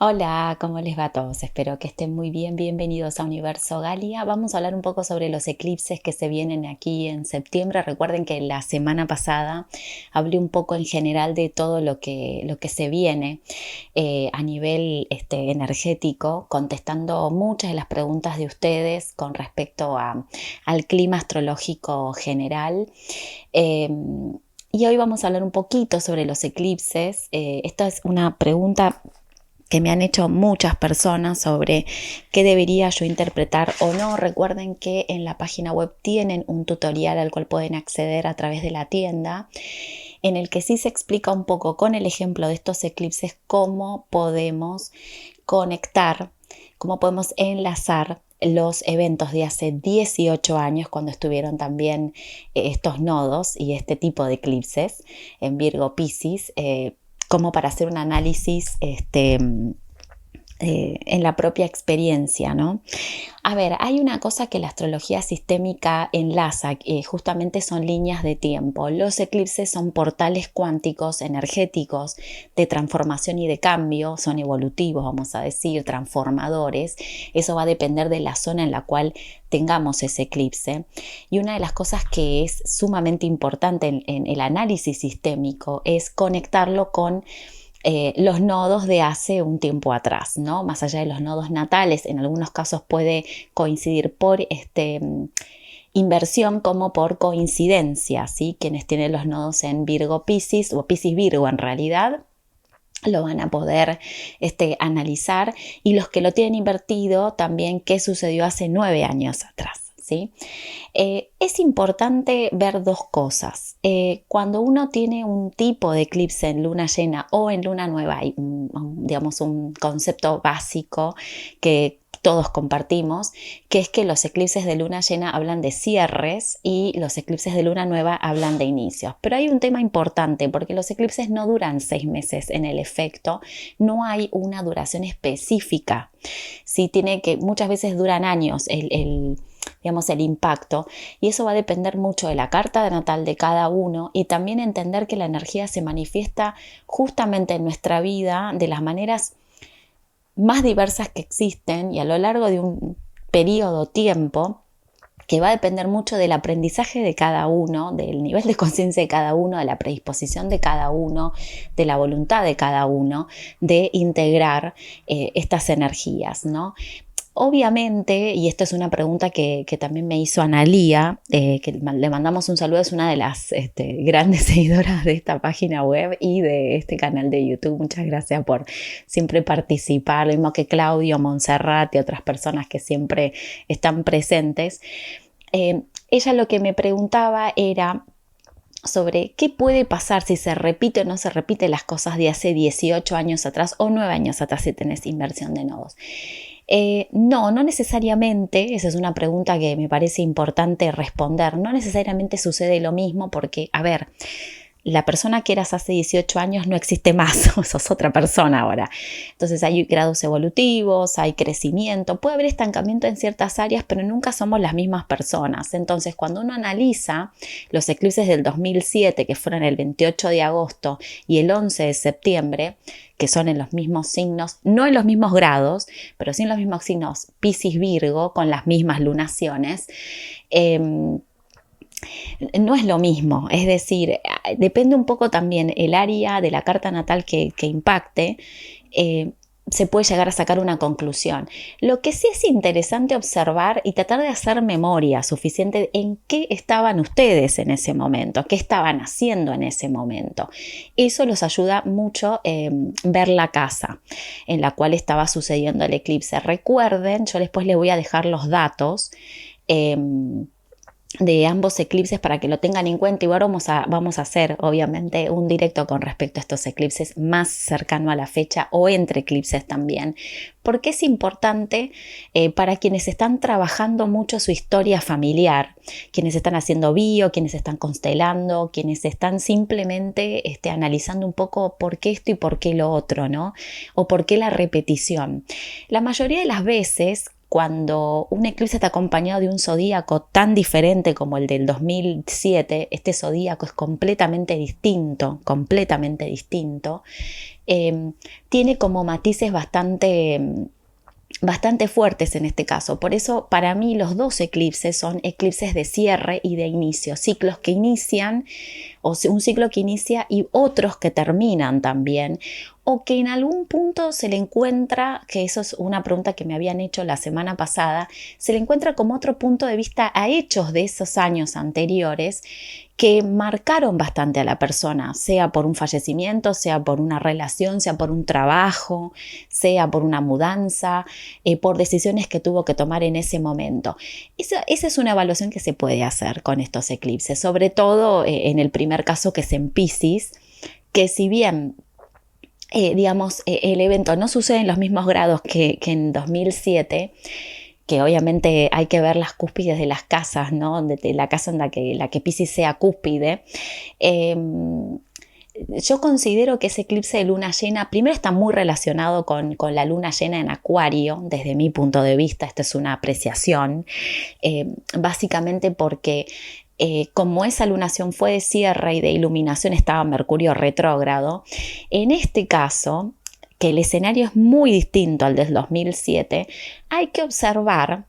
Hola, ¿cómo les va a todos? Espero que estén muy bien. Bienvenidos a Universo Galia. Vamos a hablar un poco sobre los eclipses que se vienen aquí en septiembre. Recuerden que la semana pasada hablé un poco en general de todo lo que se viene a nivel energético, contestando muchas de las preguntas de ustedes con respecto al clima astrológico general. Eh, y hoy vamos a hablar un poquito sobre los eclipses. Esta es una pregunta que me han hecho muchas personas sobre qué debería yo interpretar o no. Recuerden que en la página web tienen un tutorial al cual pueden acceder a través de la tienda, en el que sí se explica un poco con el ejemplo de estos eclipses cómo podemos conectar, cómo podemos enlazar los eventos de hace 18 años cuando estuvieron también estos nodos y este tipo de eclipses en Virgo Piscis, como para hacer un análisis en la propia experiencia, ¿no? A ver, hay una cosa que la astrología sistémica enlaza, justamente son líneas de tiempo. Los eclipses son portales cuánticos, energéticos, de transformación y de cambio, son evolutivos, vamos a decir, transformadores. Eso va a depender de la zona en la cual tengamos ese eclipse. Y una de las cosas que es sumamente importante en el análisis sistémico es conectarlo con los nodos de hace un tiempo atrás, ¿no? Más allá de los nodos natales, en algunos casos puede coincidir por inversión como por coincidencia, ¿sí? Quienes tienen los nodos en Virgo Piscis o Piscis Virgo en realidad lo van a poder analizar, y los que lo tienen invertido también qué sucedió hace 9 años atrás, ¿sí? Es importante ver dos cosas. Cuando uno tiene un tipo de eclipse en luna llena o en luna nueva, hay digamos un concepto básico que todos compartimos, que es que los eclipses de luna llena hablan de cierres y los eclipses de luna nueva hablan de inicios. Pero hay un tema importante, porque los eclipses no duran 6 meses en el efecto, no hay una duración específica. Sí, tiene que, muchas veces duran años digamos, el impacto, y eso va a depender mucho de la carta natal de cada uno, y también entender que la energía se manifiesta justamente en nuestra vida de las maneras más diversas que existen y a lo largo de un periodo tiempo que va a depender mucho del aprendizaje de cada uno, del nivel de conciencia de cada uno, de la predisposición de cada uno, de la voluntad de cada uno de integrar estas energías, ¿no? Obviamente, y esto es una pregunta que también me hizo Analía, que le mandamos un saludo, es una de las grandes seguidoras de esta página web y de este canal de YouTube. Muchas gracias por siempre participar, lo mismo que Claudio, Montserrat y otras personas que siempre están presentes. Ella lo que me preguntaba era sobre qué puede pasar si se repite o no se repite las cosas de hace 18 años atrás o 9 años atrás si tenés inversión de nodos. No necesariamente, esa es una pregunta que me parece importante responder, no necesariamente sucede lo mismo porque, a ver, la persona que eras hace 18 años no existe más, sos otra persona ahora. Entonces hay grados evolutivos, hay crecimiento, puede haber estancamiento en ciertas áreas, pero nunca somos las mismas personas. Entonces cuando uno analiza los eclipses del 2007, que fueron el 28 de agosto y el 11 de septiembre, que son en los mismos signos, no en los mismos grados, pero sí en los mismos signos Piscis Virgo, con las mismas lunaciones, no es lo mismo. Es decir, depende un poco también el área de la carta natal que impacte, se puede llegar a sacar una conclusión. Lo que sí es interesante observar y tratar de hacer memoria suficiente en qué estaban ustedes en ese momento, qué estaban haciendo en ese momento. Eso los ayuda mucho ver la casa en la cual estaba sucediendo el eclipse. Recuerden, yo después les voy a dejar los datos de ambos eclipses para que lo tengan en cuenta, y ahora vamos a hacer obviamente un directo con respecto a estos eclipses más cercano a la fecha o entre eclipses también, porque es importante para quienes están trabajando mucho su historia familiar, quienes están haciendo bio, quienes están constelando, quienes están simplemente analizando un poco por qué esto y por qué lo otro, ¿no? O por qué la repetición. La mayoría de las veces cuando un eclipse está acompañado de un zodíaco tan diferente como el del 2007, este zodíaco es completamente distinto, tiene como matices bastante fuertes en este caso. Por eso para mí los dos eclipses son eclipses de cierre y de inicio, ciclos que inician, o un ciclo que inicia y otros que terminan también, o que en algún punto se le encuentra, que eso es una pregunta que me habían hecho la semana pasada, se le encuentra como otro punto de vista a hechos de esos años anteriores que marcaron bastante a la persona, sea por un fallecimiento, sea por una relación, sea por un trabajo, sea por una mudanza, por decisiones que tuvo que tomar en ese momento. Esa es una evaluación que se puede hacer con estos eclipses, sobre todo en el primer caso, que es en Piscis, que si bien el evento no sucede en los mismos grados que en 2007, que obviamente hay que ver las cúspides de las casas, ¿no? De la casa en la que Piscis sea cúspide. Yo considero que ese eclipse de luna llena, primero está muy relacionado con la luna llena en Acuario, desde mi punto de vista, esto es una apreciación, básicamente porque como esa lunación fue de cierre y de iluminación estaba Mercurio retrógrado, en este caso, que el escenario es muy distinto al del 2007, hay que observar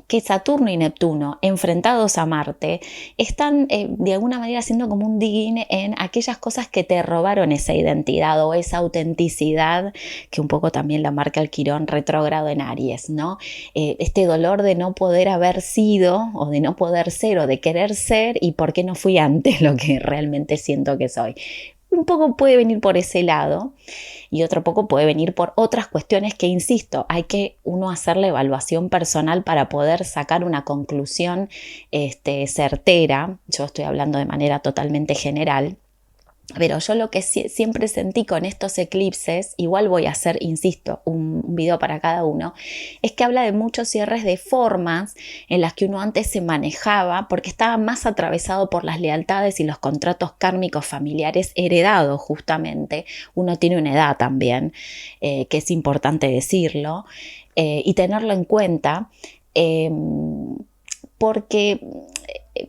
que Saturno y Neptuno, enfrentados a Marte, están de alguna manera haciendo como un digging en aquellas cosas que te robaron esa identidad o esa autenticidad que un poco también la marca el Quirón retrógrado en Aries, ¿no? Este dolor de no poder haber sido o de no poder ser o de querer ser y por qué no fui antes lo que realmente siento que soy. Un poco puede venir por ese lado y otro poco puede venir por otras cuestiones que, insisto, hay que uno hacer la evaluación personal para poder sacar una conclusión certera. Yo estoy hablando de manera totalmente general. Pero yo lo que siempre sentí con estos eclipses, igual voy a hacer, insisto, un video para cada uno, es que habla de muchos cierres de formas en las que uno antes se manejaba porque estaba más atravesado por las lealtades y los contratos kármicos familiares heredados justamente. Uno tiene una edad también, que es importante decirlo, y tenerlo en cuenta, porque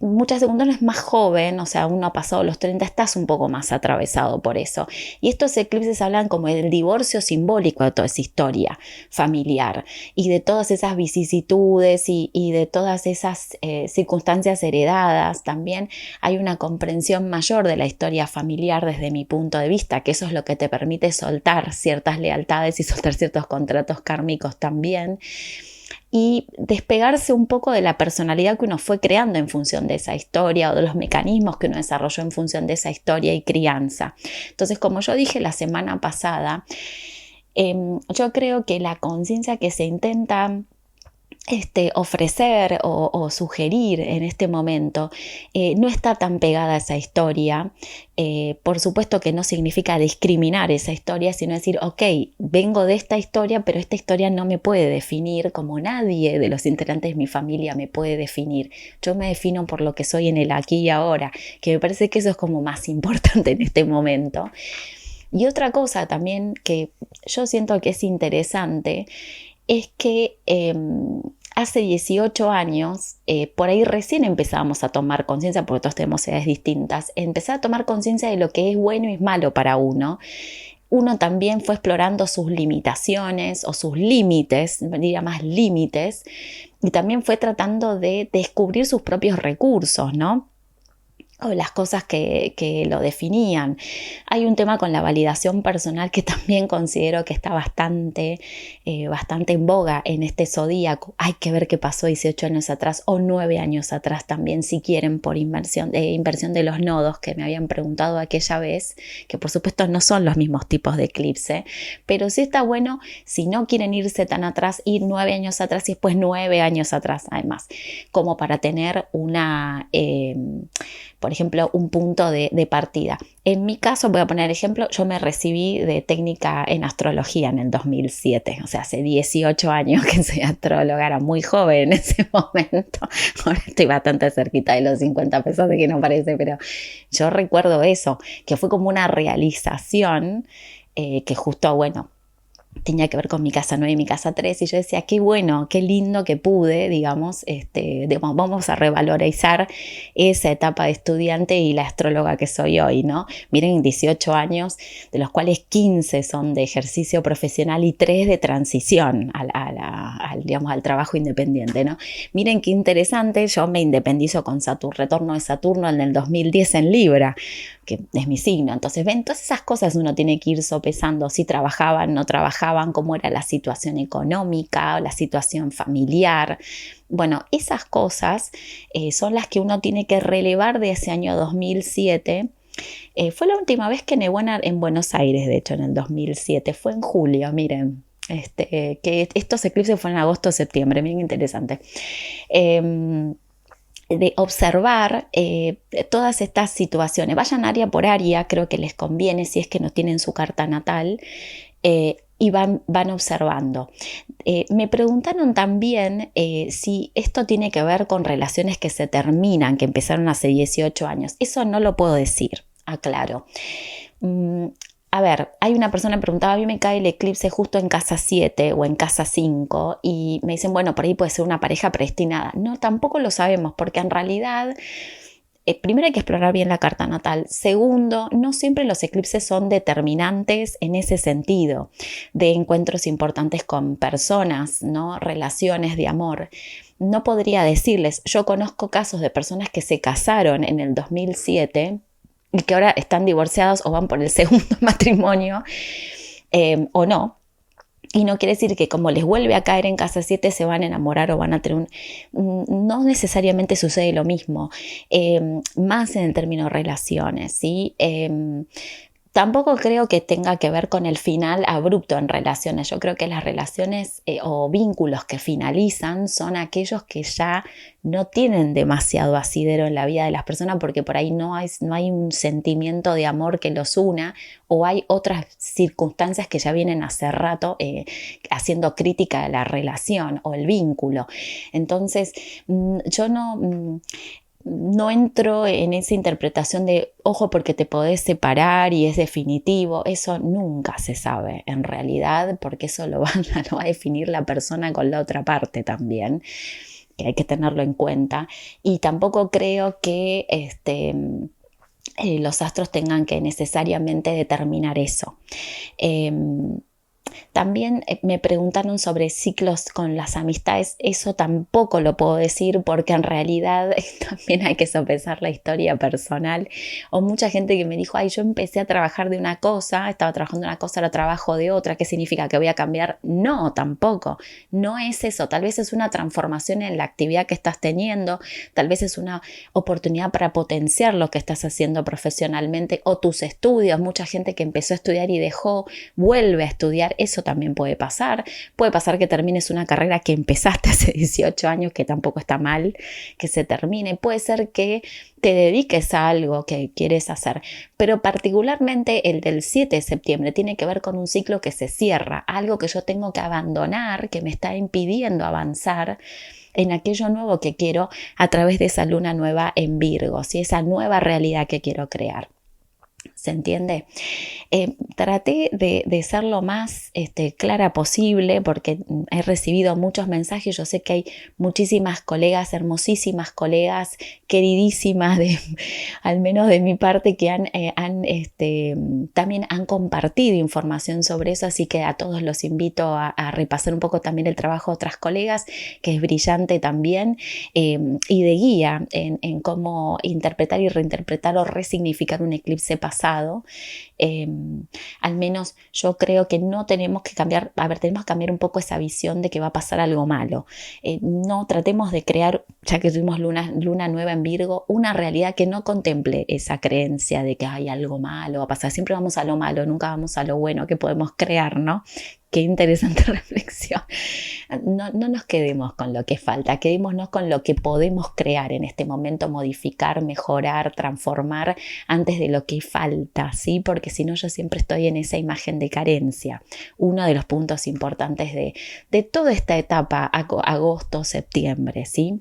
muchas veces cuando uno es más joven, o sea, uno ha pasado los 30, estás un poco más atravesado por eso. Y estos eclipses hablan como del divorcio simbólico de toda esa historia familiar y de todas esas vicisitudes y de todas esas circunstancias heredadas. También hay una comprensión mayor de la historia familiar desde mi punto de vista, que eso es lo que te permite soltar ciertas lealtades y soltar ciertos contratos kármicos también, y despegarse un poco de la personalidad que uno fue creando en función de esa historia o de los mecanismos que uno desarrolló en función de esa historia y crianza. Entonces, como yo dije la semana pasada, yo creo que la conciencia que se intenta ofrecer o sugerir en este momento no está tan pegada a esa historia. Por supuesto que no significa discriminar esa historia, sino decir, ok, vengo de esta historia, pero esta historia no me puede definir como nadie de los integrantes de mi familia me puede definir. Yo me defino por lo que soy en el aquí y ahora, que me parece que eso es como más importante en este momento. Y otra cosa también que yo siento que es interesante es que hace 18 años, por ahí recién empezábamos a tomar conciencia, porque todos tenemos edades distintas, empezar a tomar conciencia de lo que es bueno y es malo para uno. Uno también fue explorando sus limitaciones o sus límites, diría más límites, y también fue tratando de descubrir sus propios recursos, ¿no? O las cosas que lo definían. Hay un tema con la validación personal que también considero que está bastante en boga en este zodíaco. Hay que ver qué pasó 18 años atrás o 9 años atrás también, si quieren, por inversión de los nodos que me habían preguntado aquella vez, que por supuesto no son los mismos tipos de eclipse, pero sí está bueno, si no quieren irse tan atrás, ir 9 años atrás y después 9 años atrás además, como para tener una por ejemplo, un punto de partida. En mi caso, voy a poner ejemplo, yo me recibí de técnica en astrología en el 2007, o sea, hace 18 años que soy astróloga, era muy joven en ese momento, ahora estoy bastante cerquita de los 50 pesos de que no parece, pero yo recuerdo eso, que fue como una realización que justo, bueno, tenía que ver con mi casa 9 y mi casa 3, y yo decía, qué bueno, qué lindo que pude, digamos, vamos a revalorizar esa etapa de estudiante y la astróloga que soy hoy, ¿no? Miren, 18 años, de los cuales 15 son de ejercicio profesional y 3 de transición digamos, al trabajo independiente, ¿no? Miren qué interesante, yo me independizo con Saturno, retorno de Saturno en el 2010 en Libra, que es mi signo. Entonces, ven, todas esas cosas uno tiene que ir sopesando, si trabajaban, no trabajaban, cómo era la situación económica, la situación familiar. Bueno, esas cosas son las que uno tiene que relevar de ese año 2007. Fue la última vez que nevó en Buenos Aires, de hecho, en el 2007. Fue en julio, miren. Que estos eclipses fueron en agosto o septiembre, bien interesante. De observar todas estas situaciones. Vayan área por área, creo que les conviene si es que no tienen su carta natal, y van observando. Me preguntaron también si esto tiene que ver con relaciones que se terminan, que empezaron hace 18 años. Eso no lo puedo decir, aclaro. A ver, hay una persona que me preguntaba, a mí me cae el eclipse justo en casa 7 o en casa 5 y me dicen, bueno, por ahí puede ser una pareja predestinada. No, tampoco lo sabemos porque en realidad, primero hay que explorar bien la carta natal. Segundo, no siempre los eclipses son determinantes en ese sentido, de encuentros importantes con personas, ¿no? Relaciones de amor. No podría decirles, yo conozco casos de personas que se casaron en el 2007 y que ahora están divorciados o van por el segundo matrimonio o no. Y no quiere decir que como les vuelve a caer en casa 7 se van a enamorar o van a tener no necesariamente sucede lo mismo, más en el término relaciones, ¿sí? Tampoco creo que tenga que ver con el final abrupto en relaciones. Yo creo que las relaciones o vínculos que finalizan son aquellos que ya no tienen demasiado asidero en la vida de las personas porque por ahí no hay un sentimiento de amor que los una o hay otras circunstancias que ya vienen hace rato haciendo crítica a la relación o el vínculo. Entonces, yo no entro en esa interpretación de ojo porque te podés separar y es definitivo. Eso nunca se sabe en realidad porque eso lo va a definir la persona con la otra parte también, que hay que tenerlo en cuenta. Y tampoco creo que los astros tengan que necesariamente determinar eso. También me preguntaron sobre ciclos con las amistades. Eso tampoco lo puedo decir porque en realidad también hay que sopesar la historia personal. O mucha gente que me dijo, ay, yo empecé a trabajar de una cosa, estaba trabajando de una cosa, ahora trabajo de otra. ¿Qué significa que voy a cambiar? No, tampoco. No es eso. Tal vez es una transformación en la actividad que estás teniendo. Tal vez es una oportunidad para potenciar lo que estás haciendo profesionalmente o tus estudios. Mucha gente que empezó a estudiar y dejó, vuelve a estudiar. Eso también puede pasar. Puede pasar que termines una carrera que empezaste hace 18 años, que tampoco está mal que se termine. Puede ser que te dediques a algo que quieres hacer, pero particularmente el del 7 de septiembre tiene que ver con un ciclo que se cierra, algo que yo tengo que abandonar, que me está impidiendo avanzar en aquello nuevo que quiero a través de esa luna nueva en Virgo, ¿sí? Esa nueva realidad que quiero crear. ¿Se entiende? Traté de ser lo más clara posible porque he recibido muchos mensajes. Yo sé que hay muchísimas colegas, hermosísimas colegas, queridísimas, al menos de mi parte, que también han compartido información sobre eso. Así que a todos los invito a repasar un poco también el trabajo de otras colegas, que es brillante también, y de guía en cómo interpretar y reinterpretar o resignificar un eclipse pasado. Al menos yo creo que no tenemos que cambiar, tenemos que cambiar un poco esa visión de que va a pasar algo malo. No tratemos de crear, ya que tuvimos luna nueva en Virgo, una realidad que no contemple esa creencia de que hay algo malo va a pasar. Siempre vamos a lo malo, nunca vamos a lo bueno que podemos crear, ¿no? Qué interesante reflexión. No nos quedemos con lo que falta, quedémonos con lo que podemos crear en este momento, modificar, mejorar, transformar antes de lo que falta, ¿sí? Porque si no yo siempre estoy en esa imagen de carencia. Uno de los puntos importantes de toda esta etapa, agosto, septiembre, ¿sí?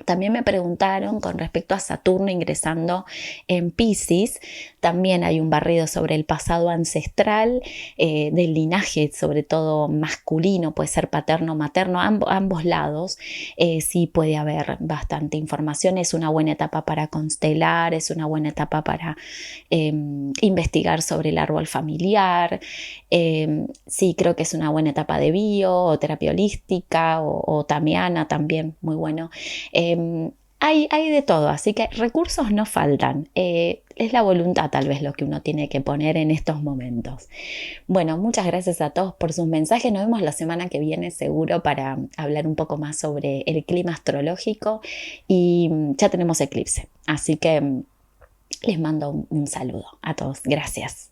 También me preguntaron con respecto a Saturno ingresando en Piscis. También hay un barrido sobre el pasado ancestral, del linaje, sobre todo masculino, puede ser paterno, materno, ambos lados. Sí puede haber bastante información. Es una buena etapa para constelar, es una buena etapa para investigar sobre el árbol familiar. Sí, creo que es una buena etapa de bio o terapia holística o tamiana también, muy bueno. Hay de todo, así que recursos no faltan. Es la voluntad tal vez lo que uno tiene que poner en estos momentos. Bueno, muchas gracias a todos por sus mensajes. Nos vemos la semana que viene seguro para hablar un poco más sobre el clima astrológico y ya tenemos eclipse. Así que les mando un saludo a todos. Gracias.